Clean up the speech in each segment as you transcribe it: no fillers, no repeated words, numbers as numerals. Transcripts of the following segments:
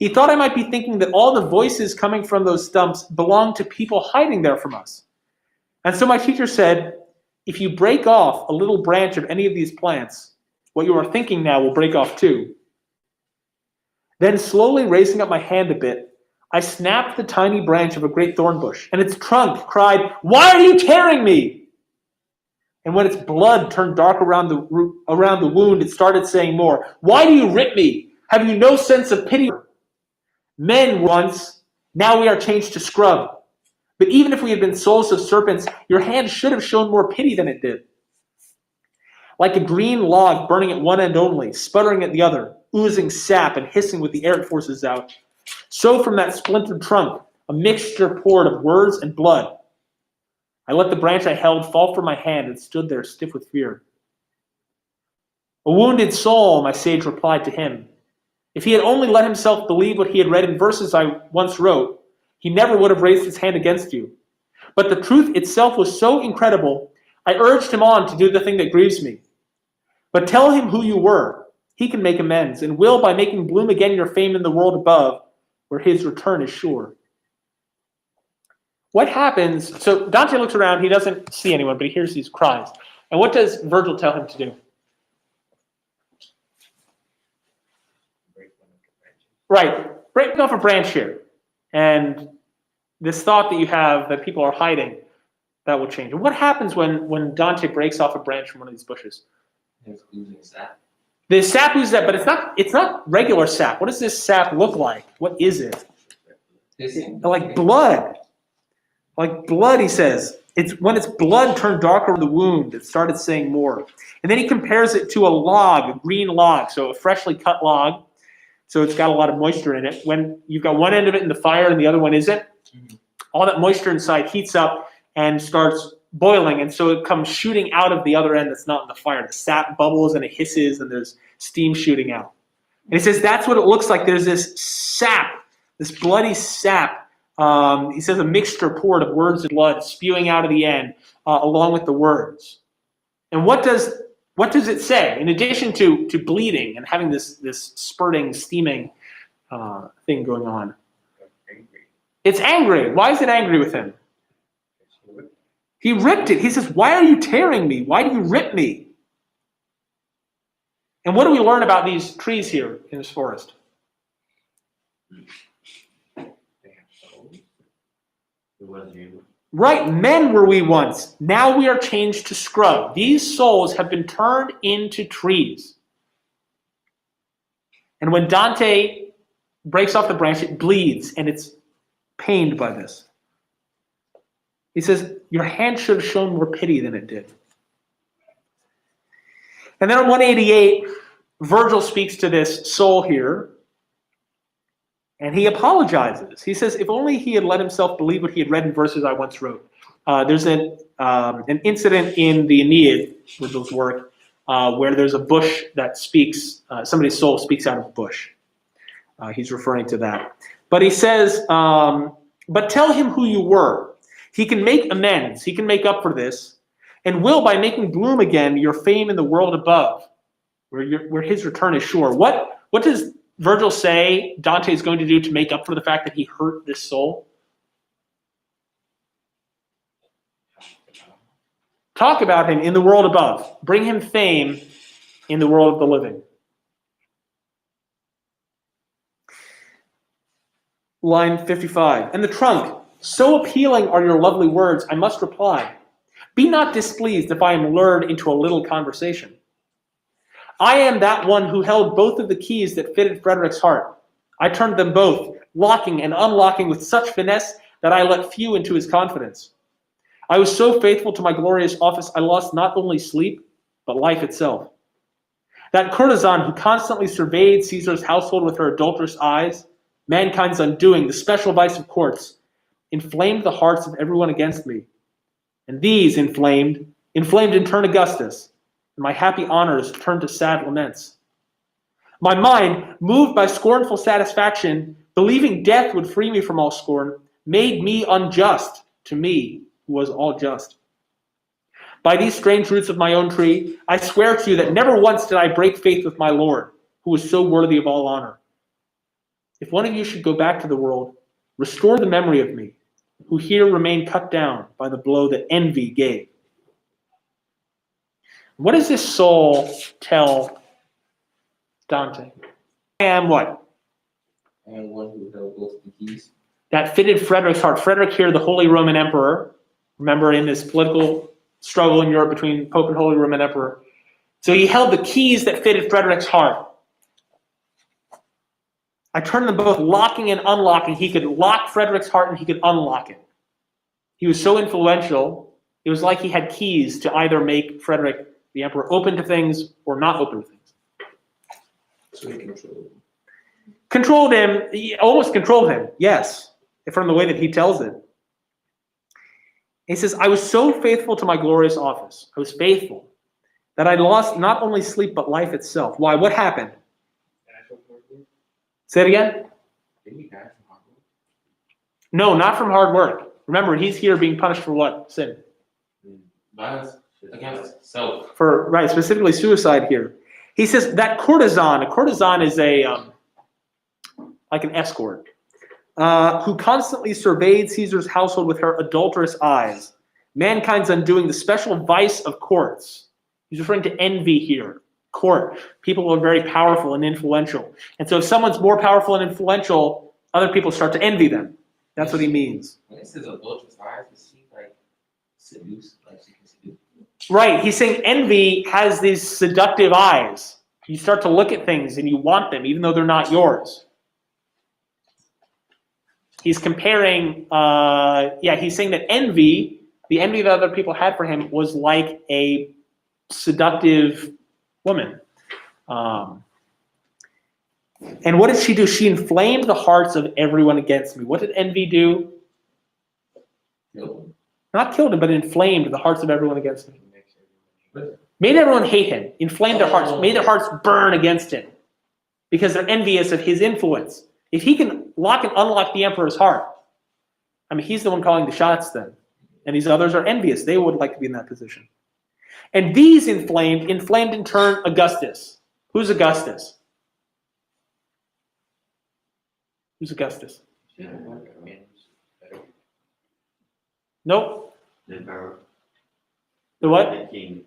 He thought I might be thinking that all the voices coming from those stumps belonged to people hiding there from us. And so my teacher said, if you break off a little branch of any of these plants, what you are thinking now will break off too. Then slowly raising up my hand a bit, I snapped the tiny branch of a great thorn bush, and its trunk cried, "Why are you tearing me?" And when its blood turned dark around the wound, it started saying more, "Why do you rip me? Have you no sense of pity? Men once, now we are changed to scrub. But even if we had been souls of serpents, your hand should have shown more pity than it did." Like a green log burning at one end only, sputtering at the other, oozing sap and hissing with the air it forces out, so from that splintered trunk, a mixture poured of words and blood. I let the branch I held fall from my hand and stood there stiff with fear. "A wounded soul," my sage replied to him. "If he had only let himself believe what he had read in verses I once wrote, he never would have raised his hand against you. But the truth itself was so incredible, I urged him on to do the thing that grieves me. But tell him who you were. He can make amends, and will, by making bloom again your fame in the world above, where his return is sure." What happens? So Dante looks around, he doesn't see anyone, but he hears these cries. And what does Virgil tell him to do? Right, break off a branch here. And this thought that you have that people are hiding, that will change. And what happens when Dante breaks off a branch from one of these bushes? It's oozing sap. The sap oozes that, but it's not regular sap. What does this sap look like? What is it? Like blood. Like blood, he says. It's when its blood turned darker in the wound, it started saying more. And then he compares it to a log, a green log, so a freshly cut log. So it's got a lot of moisture in it. When you've got one end of it in the fire and the other one isn't, all that moisture inside heats up and starts boiling, and so it comes shooting out of the other end that's not in the fire. The sap bubbles and it hisses and there's steam shooting out. And he says that's what it looks like. There's this sap, this bloody sap. He says a mixture poured of words and blood spewing out of the end along with the words. And what does it say? In addition to bleeding and having this spurting, steaming thing going on. It's angry. Why is it angry with him? He ripped it. He says, "Why are you tearing me? Why do you rip me?" And what do we learn about these trees here in this forest? Right, men were we once. Now we are changed to scrub. These souls have been turned into trees. And when Dante breaks off the branch, it bleeds, and it's pained by this. He says, your hand should have shown more pity than it did. And then on 188, Virgil speaks to this soul here, and he apologizes. He says, if only he had let himself believe what he had read in verses I once wrote. There's an incident in the Aeneid, Virgil's work, where there's a bush that speaks, somebody's soul speaks out of a bush. He's referring to that. But he says, but tell him who you were. He can make amends. He can make up for this, and will, by making bloom again your fame in the world above, where his return is sure. What does Virgil say Dante is going to do to make up for the fact that he hurt this soul? Talk about him in the world above. Bring him fame in the world of the living. Line 55. And the trunk. So appealing are your lovely words, I must reply. Be not displeased if I am lured into a little conversation. I am that one who held both of the keys that fitted Frederick's heart. I turned them both, locking and unlocking with such finesse that I let few into his confidence. I was so faithful to my glorious office, I lost not only sleep, but life itself. That courtesan who constantly surveyed Caesar's household with her adulterous eyes, mankind's undoing, the special vice of courts, inflamed the hearts of everyone against me. And these inflamed in turn Augustus, and my happy honors turned to sad laments. My mind, moved by scornful satisfaction, believing death would free me from all scorn, made me unjust to me who was all just. By these strange roots of my own tree, I swear to you that never once did I break faith with my Lord, who was so worthy of all honor. If one of you should go back to the world, restore the memory of me, who here remain cut down by the blow that envy gave. What does this soul tell Dante? I am what? I am one who held both the keys. That fitted Frederick's heart. Frederick here, the Holy Roman Emperor. Remember, in this political struggle in Europe between Pope and Holy Roman Emperor. So he held the keys that fitted Frederick's heart. I turned them both locking and unlocking. He could lock Frederick's heart and he could unlock it. He was so influential, it was like he had keys to either make Frederick the emperor open to things or not open to things. So he controlled him. Controlled him, he almost controlled him, yes, from the way that he tells it. He says, I was so faithful to my glorious office. I was faithful that I lost not only sleep but life itself. Why? What happened? Say it again? Did he die from hard work? No, not from hard work. Remember, he's here being punished for what? Sin. Violence against self. For, right, specifically suicide here. He says that courtesan, a courtesan is like an escort, who constantly surveyed Caesar's household with her adulterous eyes. Mankind's undoing, the special vice of courts. He's referring to envy here. Court. People who are very powerful and influential. And so if someone's more powerful and influential, other people start to envy them. That's what he means. When it says adulterous eyes, is she like seduced? Like she can seduce? Right. He's saying envy has these seductive eyes. You start to look at things and you want them, even though they're not yours. He's comparing, he's saying that envy, the envy that other people had for him, was like a seductive woman. And what did she do? She inflamed the hearts of everyone against me. What did envy do? Killed him. Not killed him, but inflamed the hearts of everyone against me. Made everyone hate him. Inflamed their hearts. Made their hearts burn against him. Because they're envious of his influence. If he can lock and unlock the emperor's heart, I mean, he's the one calling the shots then. And these others are envious. They would like to be in that position. And these inflamed in turn Augustus. Who's Augustus? Who's Augustus? Nope. The what? king.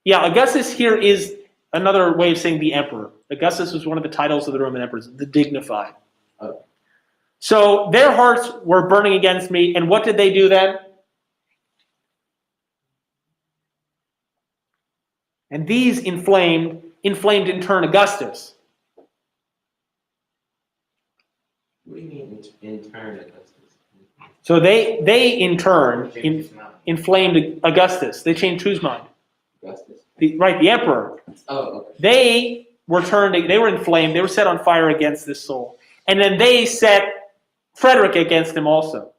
Yeah, Augustus here is another way of saying the emperor. Augustus was one of the titles of the Roman emperors, the dignified. So their hearts were burning against me, and what did they do then? And these inflamed in turn Augustus. What do you mean in turn Augustus? So they in turn inflamed Augustus. They changed whose mind? Augustus. The emperor. Oh, okay. They were inflamed, they were set on fire against this soul. And then they set Frederick against him also.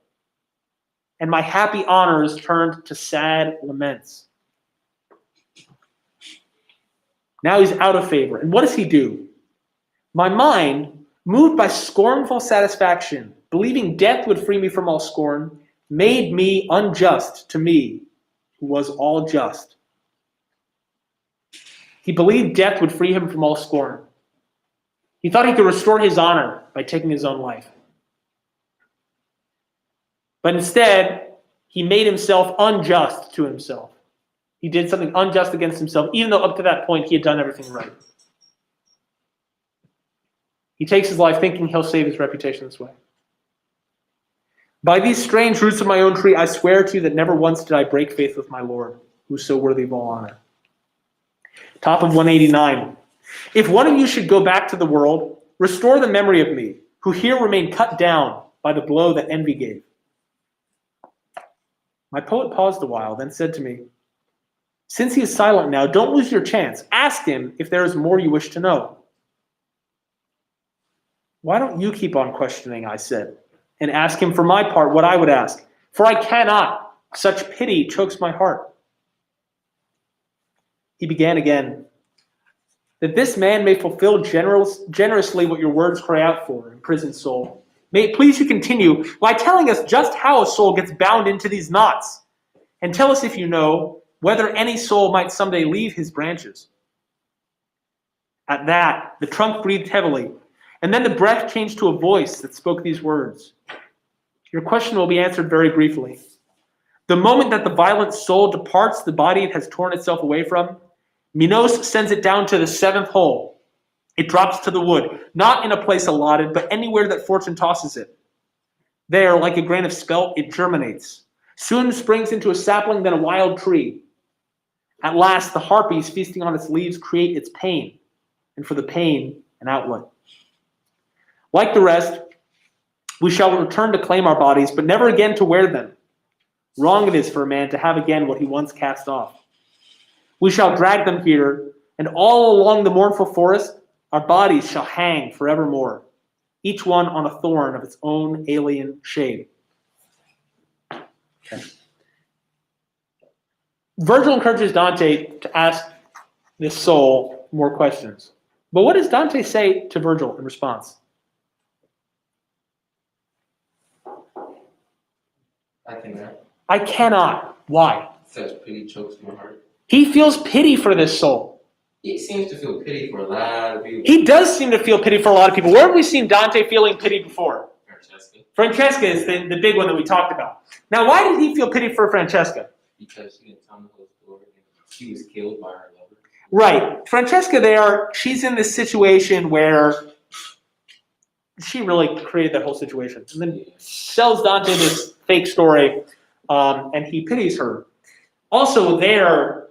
And my happy honors turned to sad laments. Now he's out of favor. And what does he do? My mind, moved by scornful satisfaction, believing death would free me from all scorn, made me unjust to me, who was all just. He believed death would free him from all scorn. He thought he could restore his honor by taking his own life. But instead, he made himself unjust to himself. He did something unjust against himself, even though up to that point he had done everything right. He takes his life thinking he'll save his reputation this way. By these strange roots of my own tree, I swear to you that never once did I break faith with my Lord, who is so worthy of all honor. Top of 189. If one of you should go back to the world, restore the memory of me, who here remain cut down by the blow that envy gave. My poet paused a while, then said to me, since he is silent now, don't lose your chance. Ask him if there is more you wish to know. Why don't you keep on questioning, I said, and ask him for my part what I would ask, for I cannot. Such pity chokes my heart. He began again, that this man may fulfill generously what your words cry out for, imprisoned soul. May it please you continue by telling us just how a soul gets bound into these knots, and tell us if you know whether any soul might someday leave his branches. At that, the trunk breathed heavily, And then the breath changed to a voice that spoke these words. Your question will be answered very briefly. The moment that the violent soul departs the body it has torn itself away from, Minos sends it down to the seventh hole. It drops to the wood, not in a place allotted, but anywhere that fortune tosses it. There, like a grain of spelt, it germinates. Soon springs into a sapling, then a wild tree. At last, the harpies feasting on its leaves create its pain, and for the pain, an outlet. Like the rest, we shall return to claim our bodies, but never again to wear them. Wrong it is for a man to have again what he once cast off. We shall drag them here, and all along the mournful forest, our bodies shall hang forevermore, each one on a thorn of its own alien shade. Okay. Virgil encourages Dante to ask this soul more questions. But what does Dante say to Virgil in response? I cannot. Why? Such pity chokes my heart. He feels pity for this soul. He seems to feel pity for a lot of people. He does seem to feel pity for a lot of people. Where have we seen Dante feeling pity before? Francesca is the big one that we talked about. Now, why did he feel pity for Francesca? Because she didn't tell him the whole story. She was killed by her lover. Right. Francesca she's in this situation where she really created that whole situation. And then sells Dante this fake story, and he pities her. Also there,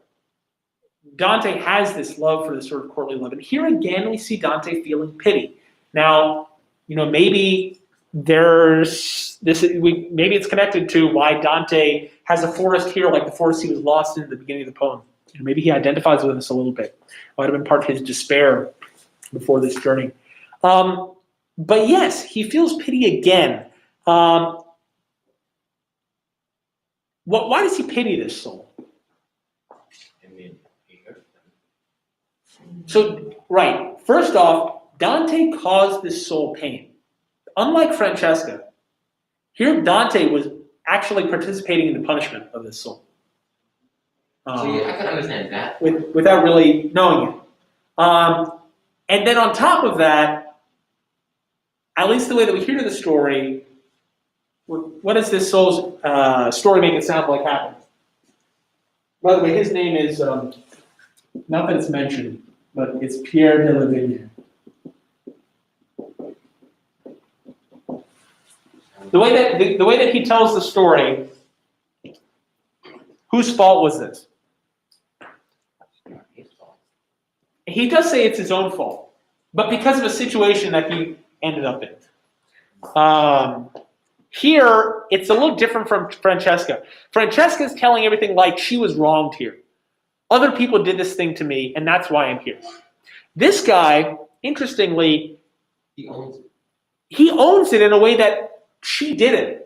Dante has this love for this sort of courtly love. And here again, we see Dante feeling pity. Now, maybe maybe it's connected to why Dante has a forest here like the forest he was lost in at the beginning of the poem. Maybe he identifies with this a little bit. Might have been part of his despair before this journey. But yes, he feels pity again. Why does he pity this soul? So, right, first off, Dante caused this soul pain. Unlike Francesca, here Dante was actually participating in the punishment of this soul. See, I can understand that. Without really knowing it. And then on top of that, at least the way that we hear the story, what does this soul's story make it sound like happened? By the way, his name is, not that it's mentioned, but it's Pierre de la Vigne. The way that he tells the story, whose fault was this? He does say it's his own fault, but because of a situation that he ended up in. Here, it's a little different from Francesca. Francesca's telling everything like she was wronged here. Other people did this thing to me, and that's why I'm here. This guy, interestingly, He owns it. He owns it in a way that she didn't.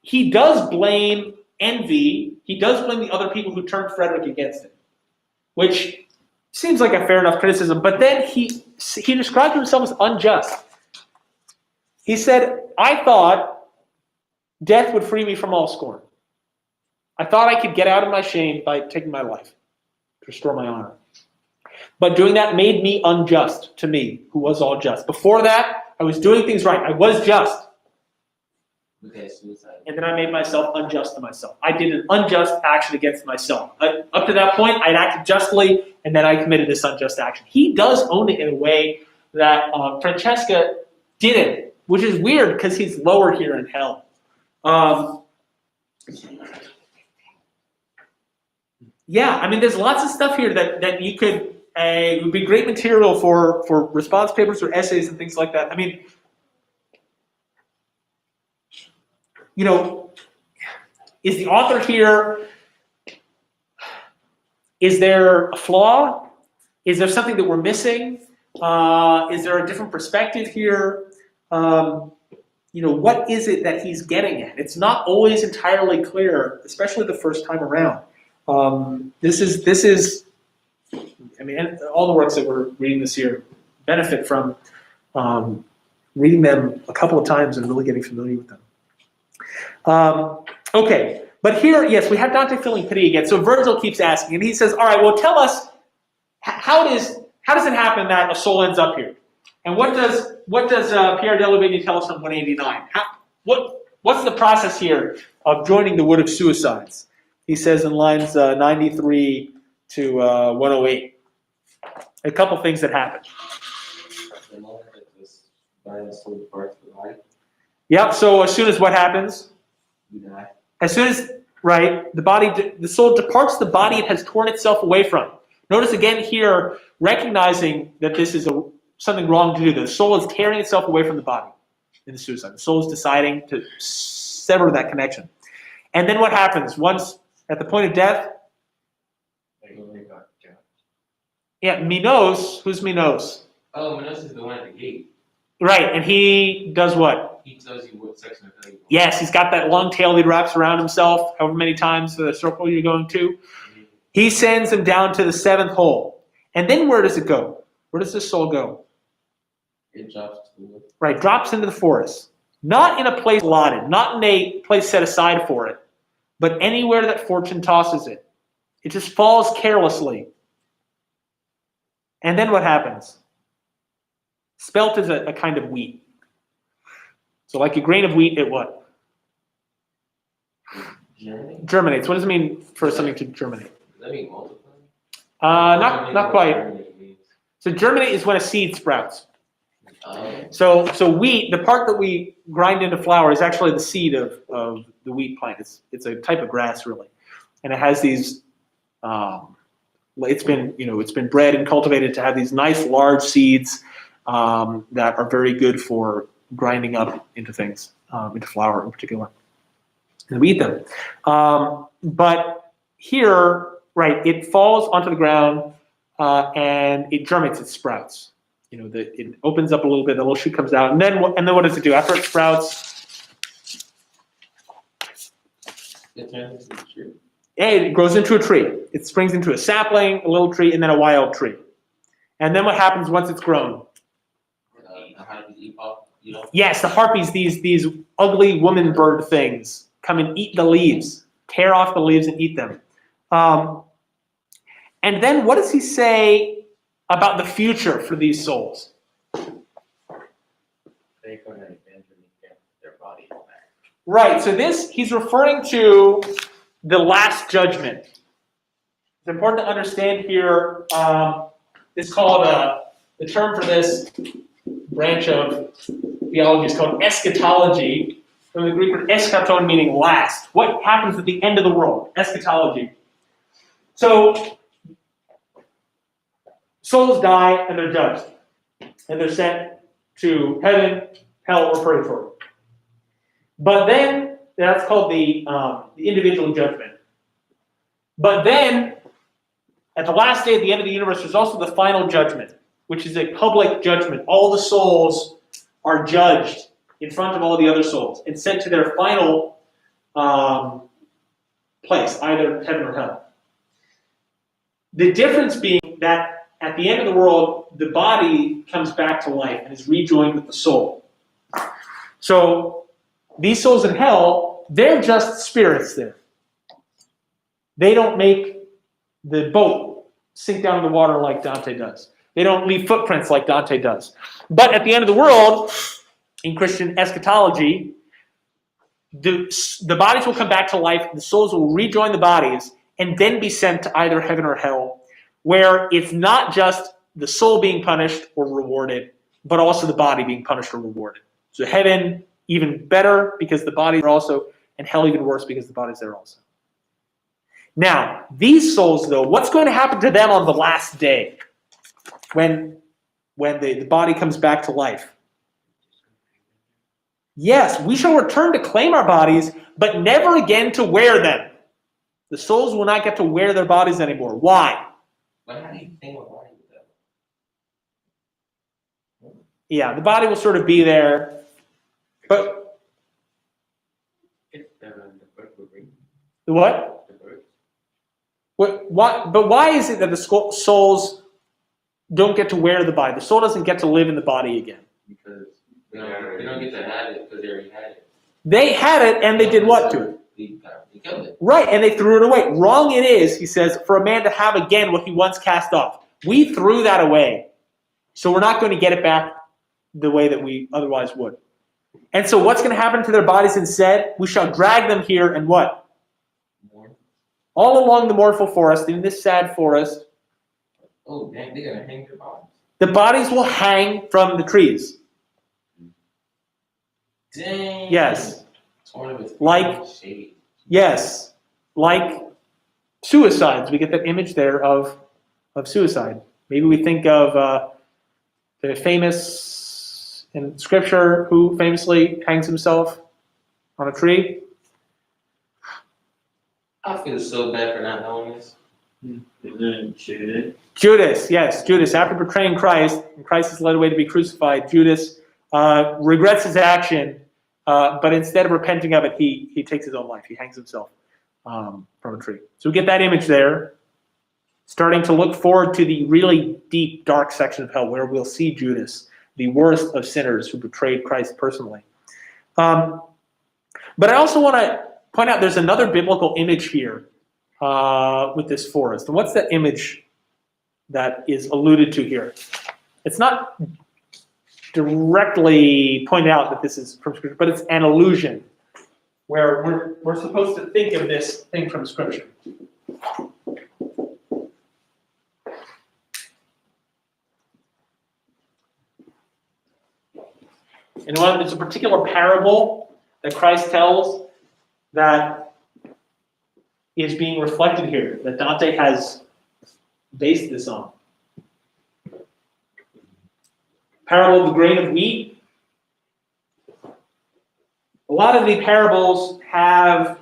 He does blame envy. He does blame the other people who turned Frederick against him, which seems like a fair enough criticism. But then he described himself as unjust. He said, I thought death would free me from all scorn. I thought I could get out of my shame by taking my life to restore my honor. But doing that made me unjust to me, who was all just. Before that, I was doing things right. I was just. Okay, suicide. And then I made myself unjust to myself. I did an unjust action against myself. Up to that point, I'd acted justly, and then I committed this unjust action. He does own it in a way that Francesca didn't, which is weird because he's lower here in hell. Yeah, I mean, there's lots of stuff here that you could, it would be great material for response papers or essays and things like that. I mean, is the author here, is there a flaw? Is there something that we're missing? Is there a different perspective here? What is it that he's getting at? It's not always entirely clear, especially the first time around. This is. I mean, all the works that we're reading this year benefit from reading them a couple of times and really getting familiar with them. Okay, but here, yes, we have Dante feeling pity again. So Virgil keeps asking, and he says, "All right, well, tell us how does it happen that a soul ends up here? And what does Pierre Delavigny tell us on 189? What's the process here of joining the wood of suicides? He says in lines 93 to 108. A couple things that happen. The moment that this violence soul departs the body, Yep. So as soon as what happens? you die. As soon as the soul departs the body it has torn itself away from. Notice again here, recognizing that this is something wrong to do. The soul is tearing itself away from the body in the suicide. The soul is deciding to sever that connection. And then what happens? Once at the point of death, yeah, Minos, who's Minos? Oh, Minos is the one at the gate. Right, and he does what? He tells you what section of hell you want. Yes, he's got that long tail he wraps around himself, however many times the circle you're going to. He sends him down to the seventh hole. And then where does it go? Where does this soul go? It drops to the wood. Right, drops into the forest. Not in a place allotted, not in a place set aside for it, but anywhere that fortune tosses it. It just falls carelessly. And then what happens? Spelt is a kind of wheat. So like a grain of wheat, it what? Germinate? Germinates. What does it mean for something to germinate? Does that mean multiply? Not quite. Germinate means. So germinate is when a seed sprouts. Oh. So wheat, the part that we grind into flour is actually the seed of the wheat plant. It's a type of grass really, and it has these. It's been bred and cultivated to have these nice large seeds that are very good for grinding up into things, into flour in particular, and we eat them. But here, right, it falls onto the ground and it germinates. It sprouts. It opens up a little bit. The little shoot comes out, and then what does it do after it sprouts? It turns into a tree. It grows into a tree. It springs into a sapling, a little tree, and then a wild tree. And then what happens once it's grown? The harpies eat off, Yes, the harpies, these ugly woman bird things, come and eat the leaves, tear off the leaves and eat them. And then what does he say about the future for these souls? They're going to eventually get their body back. Right, so he's referring to the last judgment. It's important to understand here, it's called, the term for this branch of theology is called eschatology, from the Greek word eschaton meaning last. What happens at the end of the world? Eschatology. So, souls die and they're judged. And they're sent to heaven, hell, or purgatory. But then, that's called the individual judgment. But then, at the last day, at the end of the universe, there's also the final judgment, which is a public judgment. All the souls are judged in front of all the other souls and sent to their final place, either heaven or hell. The difference being that at the end of the world, the body comes back to life and is rejoined with the soul. So, these souls in hell, they're just spirits there. They don't make the boat sink down in the water like Dante does. They don't leave footprints like Dante does. But at the end of the world, in Christian eschatology, the bodies will come back to life, the souls will rejoin the bodies, and then be sent to either heaven or hell, where it's not just the soul being punished or rewarded, but also the body being punished or rewarded. So heaven, even better because the bodies are also, and hell even worse because the body's there also. Now, these souls, though, what's going to happen to them on the last day when the body comes back to life? Yes, we shall return to claim our bodies, but never again to wear them. The souls will not get to wear their bodies anymore. Why? But how do you think about body with that? Yeah, the body will sort of be there, but It's the bird will bring the what? the bird. But why is it that the souls don't get to wear the body? The soul doesn't get to live in the body again. Because they don't get to have it because they already had it. They had it, and they did what to it? They killed it. Right, and they threw it away. Wrong it is, he says, for a man to have again what he once cast off. We threw that away, so we're not going to get it back the way that we otherwise would. And so what's going to happen to their bodies instead? We shall drag them here and what? All along the mournful forest, in this sad forest. Oh, man, they're going to hang their bodies. The bodies will hang from the trees. Dang. Yes. Like shade. Yes. Like suicides. We get that image there of suicide. Maybe we think of the famous in Scripture who famously hangs himself on a tree. I feel so bad for not knowing this. Judas, yes, Judas. After betraying Christ, and Christ is led away to be crucified, Judas regrets his action, but instead of repenting of it, he takes his own life. He hangs himself from a tree. So we get that image there, starting to look forward to the really deep, dark section of hell where we'll see Judas, the worst of sinners who betrayed Christ personally. But I also want to point out there's another biblical image here with this forest. And what's that image that is alluded to here? It's not directly pointed out that this is from Scripture, but it's an allusion where we're supposed to think of this thing from Scripture. And it's a particular parable that Christ tells that is being reflected here, that Dante has based this on. Parable of the grain of wheat. A lot of the parables have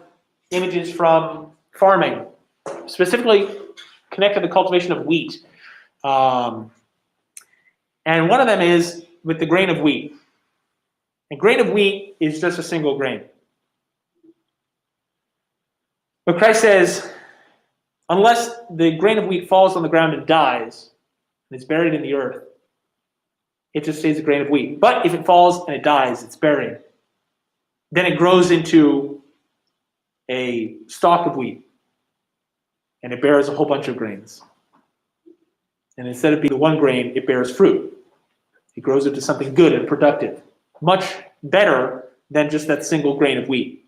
images from farming, specifically connected to the cultivation of wheat. And one of them is with the grain of wheat. And grain of wheat is just a single grain. But Christ says, unless the grain of wheat falls on the ground and dies, and it's buried in the earth, it just stays a grain of wheat. But if it falls and it dies, it's buried. Then it grows into a stalk of wheat, and it bears a whole bunch of grains. And instead of being the one grain, it bears fruit. It grows into something good and productive, much better than just that single grain of wheat.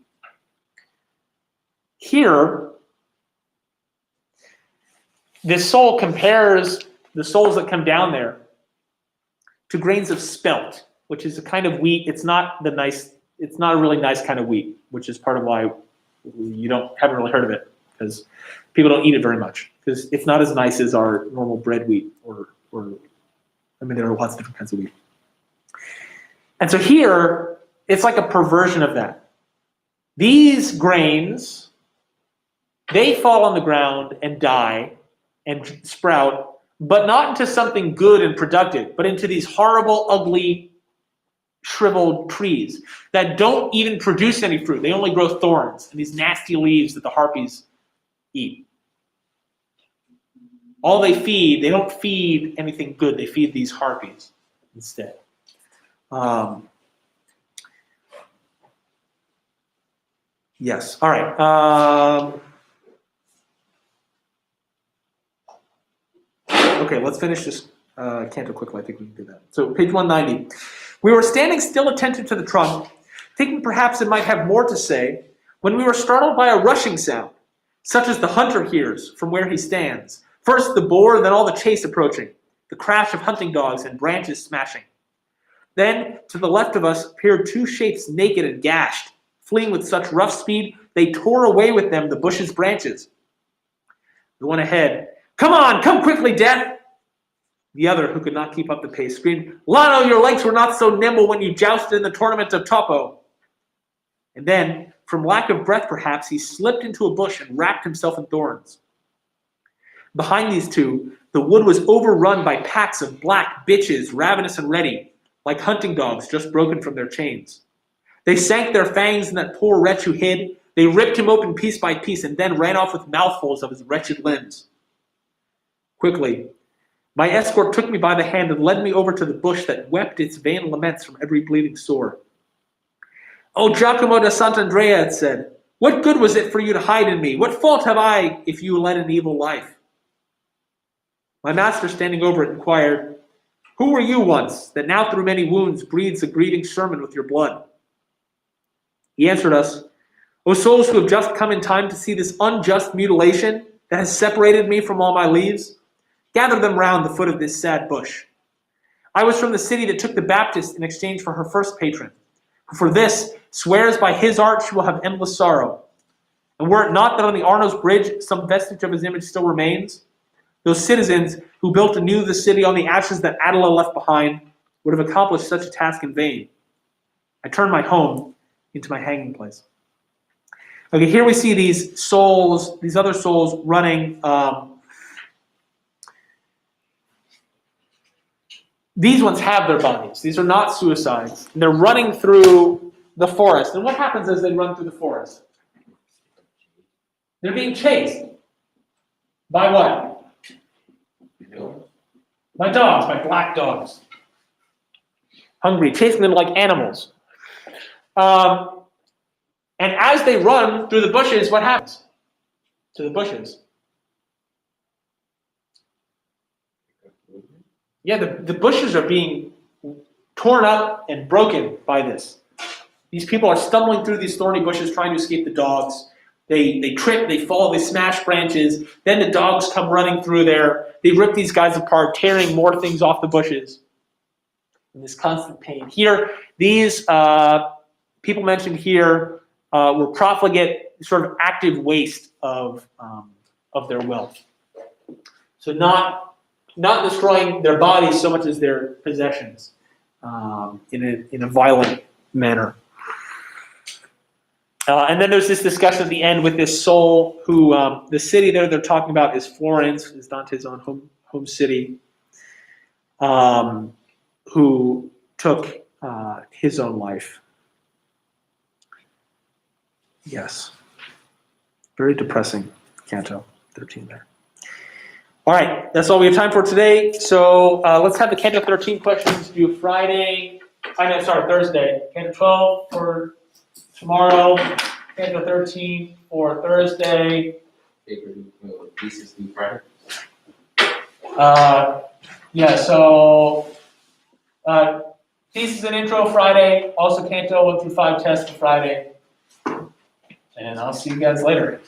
Here, this soul compares the souls that come down there to grains of spelt, which is a kind of wheat. It's not a really nice kind of wheat, which is part of why you haven't really heard of it, because people don't eat it very much, because it's not as nice as our normal bread wheat, or there are lots of different kinds of wheat. And so here, it's like a perversion of that. These grains, they fall on the ground and die and sprout, but not into something good and productive, but into these horrible, ugly, shriveled trees that don't even produce any fruit. They only grow thorns and these nasty leaves that the harpies eat. All they don't feed anything good. They feed these harpies instead. Yes. All right. Okay, let's finish this canto quickly. I think we can do that. So page 190. We were standing still attentive to the trunk, thinking perhaps it might have more to say, when we were startled by a rushing sound, such as the hunter hears from where he stands. First the boar, then all the chase approaching, the crash of hunting dogs and branches smashing. Then, to the left of us, appeared two shapes naked and gashed, fleeing with such rough speed, they tore away with them the bush's branches. The one ahead, "Come on, come quickly, Death!" The other, who could not keep up the pace, screamed, "Lano, your legs were not so nimble when you jousted in the tournament of Topo." And then, from lack of breath perhaps, he slipped into a bush and wrapped himself in thorns. Behind these two, the wood was overrun by packs of black bitches, ravenous and ready, like hunting dogs just broken from their chains. They sank their fangs in that poor wretch who hid. They ripped him open piece by piece and then ran off with mouthfuls of his wretched limbs. Quickly, my escort took me by the hand and led me over to the bush that wept its vain laments from every bleeding sore. "O Giacomo da Sant'Andrea," it said, "what good was it for you to hide in me? What fault have I if you led an evil life?" My master, standing over it, inquired, Who were you once, that now through many wounds breathes a grieving sermon with your blood? He answered us, O souls who have just come in time to see this unjust mutilation that has separated me from all my leaves, gather them round the foot of this sad bush. I was from the city that took the Baptist in exchange for her first patron, who for this swears by his art she will have endless sorrow. And were it not that on the Arno's bridge some vestige of his image still remains, those citizens who built anew the city on the ashes that Attila left behind would have accomplished such a task in vain. I turned my home into my hanging place. Okay, here we see these souls, these other souls running. These ones have their bodies. These are not suicides. And they're running through the forest. And what happens as they run through the forest? They're being chased. By what? By dogs, by black dogs. Hungry, chasing them like animals. And as they run through the bushes, what happens to the bushes? Yeah, the bushes are being torn up and broken by this. These people are stumbling through these thorny bushes trying to escape the dogs. They trip, they fall, they smash branches. Then the dogs come running through there. They rip these guys apart, tearing more things off the bushes. And this constant pain. Here, these people mentioned here were profligate, sort of active waste of their wealth. So not destroying their bodies so much as their possessions in a violent manner. And then there's this discussion at the end with this soul who, the city there they're talking about is Florence, is Dante's own home city, who took his own life. Yes. Very depressing, Canto 13 there. All right, that's all we have time for today. So let's have the Canto 13 questions due Thursday. Canto 12 for tomorrow, Canto 13 for Thursday. Thesis due Friday. So thesis and intro Friday, also Canto 1 through 5 test for Friday. And I'll see you guys later.